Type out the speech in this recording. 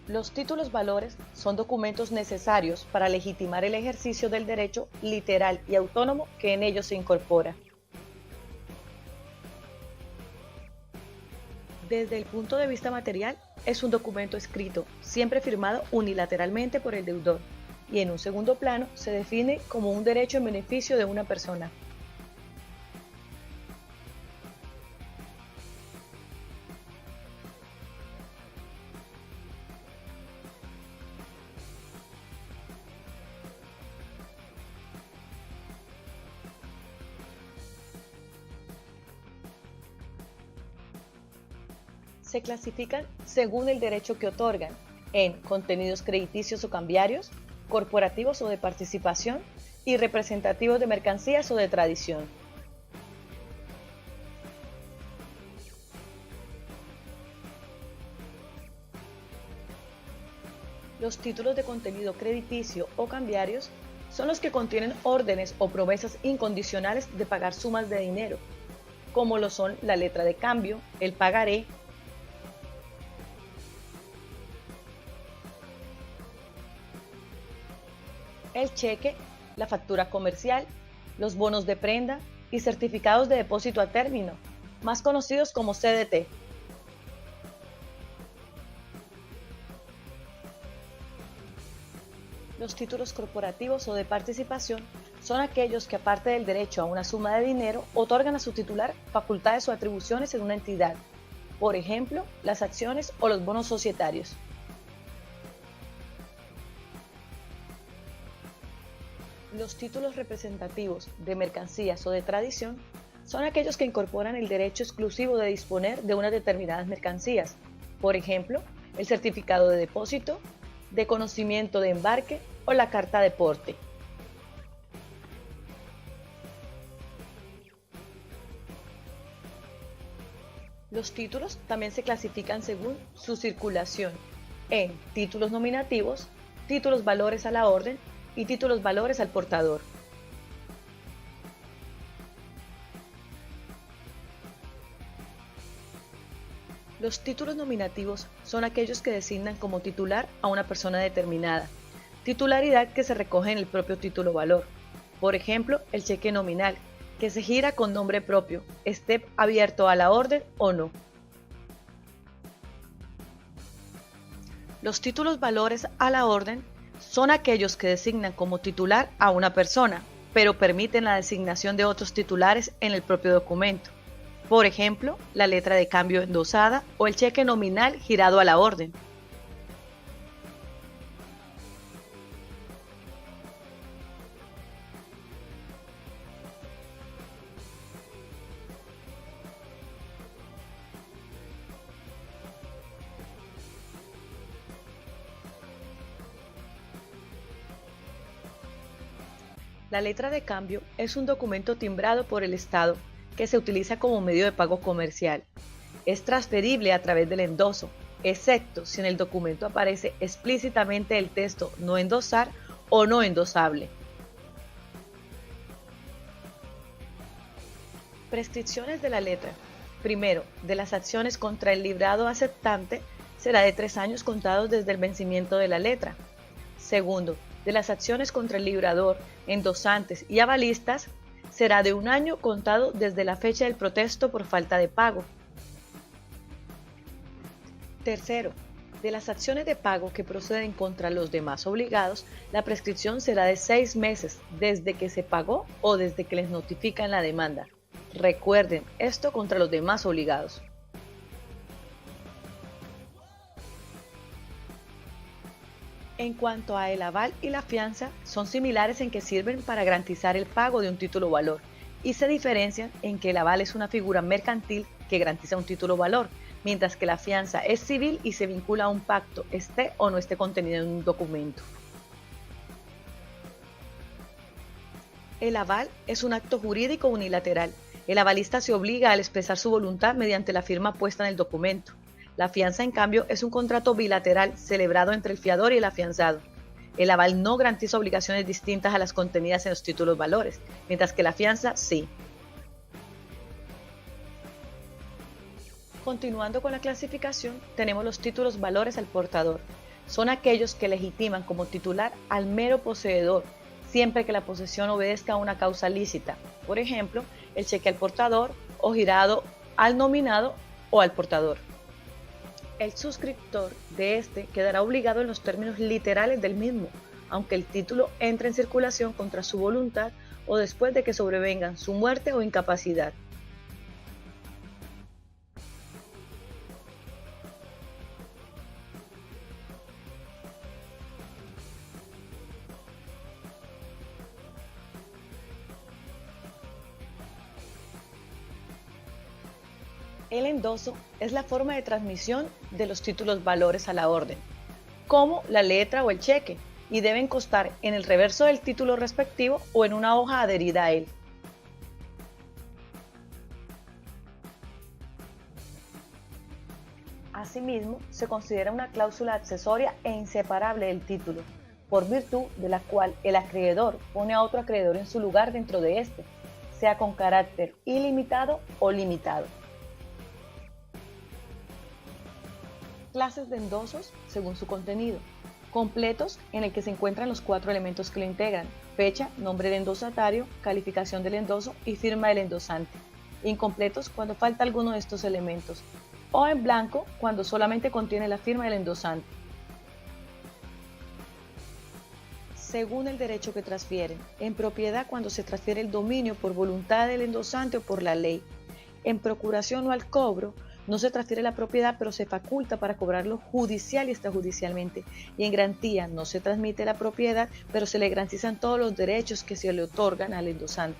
Los títulos valores son documentos necesarios para legitimar el ejercicio del derecho literal y autónomo que en ellos se incorpora. Desde el punto de vista material, es un documento escrito, siempre firmado unilateralmente por el deudor, y en un segundo plano se define como un derecho en beneficio de una persona. Se clasifican según el derecho que otorgan, en contenidos crediticios o cambiarios, corporativos o de participación, y representativos de mercancías o de tradición. Los títulos de contenido crediticio o cambiarios son los que contienen órdenes o promesas incondicionales de pagar sumas de dinero, como lo son la letra de cambio, el pagaré, el cheque, la factura comercial, los bonos de prenda y certificados de depósito a término, más conocidos como CDT. Los títulos corporativos o de participación son aquellos que, aparte del derecho a una suma de dinero, otorgan a su titular facultades o atribuciones en una entidad, por ejemplo, las acciones o los bonos societarios. Los títulos representativos de mercancías o de tradición son aquellos que incorporan el derecho exclusivo de disponer de unas determinadas mercancías, por ejemplo, el certificado de depósito, de conocimiento de embarque o la carta de porte. Los títulos también se clasifican según su circulación en títulos nominativos, títulos valores a la orden y títulos valores al portador. Los títulos nominativos son aquellos que designan como titular a una persona determinada, titularidad que se recoge en el propio título valor. Por ejemplo, el cheque nominal, que se gira con nombre propio, esté abierto a la orden o no. Los títulos valores a la orden son aquellos que designan como titular a una persona, pero permiten la designación de otros titulares en el propio documento. Por ejemplo, la letra de cambio endosada o el cheque nominal girado a la orden. La letra de cambio es un documento timbrado por el Estado que se utiliza como medio de pago comercial. Es transferible a través del endoso, excepto si en el documento aparece explícitamente el texto no endosar o no endosable. Prescripciones de la letra. Primero, de las acciones contra el librado aceptante será de 3 años contados desde el vencimiento de la letra. Segundo, de las acciones contra el librador, endosantes y avalistas será de 1 año contado desde la fecha del protesto por falta de pago. Tercero, de las acciones de pago que proceden contra los demás obligados, la prescripción será de 6 meses desde que se pagó o desde que les notifican la demanda. Recuerden, esto contra los demás obligados. En cuanto a el aval y la fianza, son similares en que sirven para garantizar el pago de un título valor y se diferencian en que el aval es una figura mercantil que garantiza un título valor, mientras que la fianza es civil y se vincula a un pacto, esté o no esté contenido en un documento. El aval es un acto jurídico unilateral. El avalista se obliga al expresar su voluntad mediante la firma puesta en el documento. La fianza, en cambio, es un contrato bilateral celebrado entre el fiador y el afianzado. El aval no garantiza obligaciones distintas a las contenidas en los títulos valores, mientras que la fianza sí. Continuando con la clasificación, tenemos los títulos valores al portador. Son aquellos que legitiman como titular al mero poseedor, siempre que la posesión obedezca a una causa lícita, por ejemplo, el cheque al portador o girado al nominado o al portador. El suscriptor de este quedará obligado en los términos literales del mismo, aunque el título entre en circulación contra su voluntad o después de que sobrevengan su muerte o incapacidad. El endoso es la forma de transmisión de los títulos valores a la orden, como la letra o el cheque, y deben constar en el reverso del título respectivo o en una hoja adherida a él. Asimismo, se considera una cláusula accesoria e inseparable del título, por virtud de la cual el acreedor pone a otro acreedor en su lugar dentro de éste, sea con carácter ilimitado o limitado. Clases de endosos según su contenido. Completos, en el que se encuentran los 4 elementos que lo integran: fecha, nombre del endosatario, calificación del endoso y firma del endosante. Incompletos, cuando falta alguno de estos elementos. O en blanco, cuando solamente contiene la firma del endosante. Según el derecho que transfieren. En propiedad, cuando se transfiere el dominio por voluntad del endosante o por la ley. En procuración o al cobro, no se transfiere la propiedad, pero se faculta para cobrarlo judicial y extrajudicialmente. Y en garantía no se transmite la propiedad, pero se le garantizan todos los derechos que se le otorgan al endosante.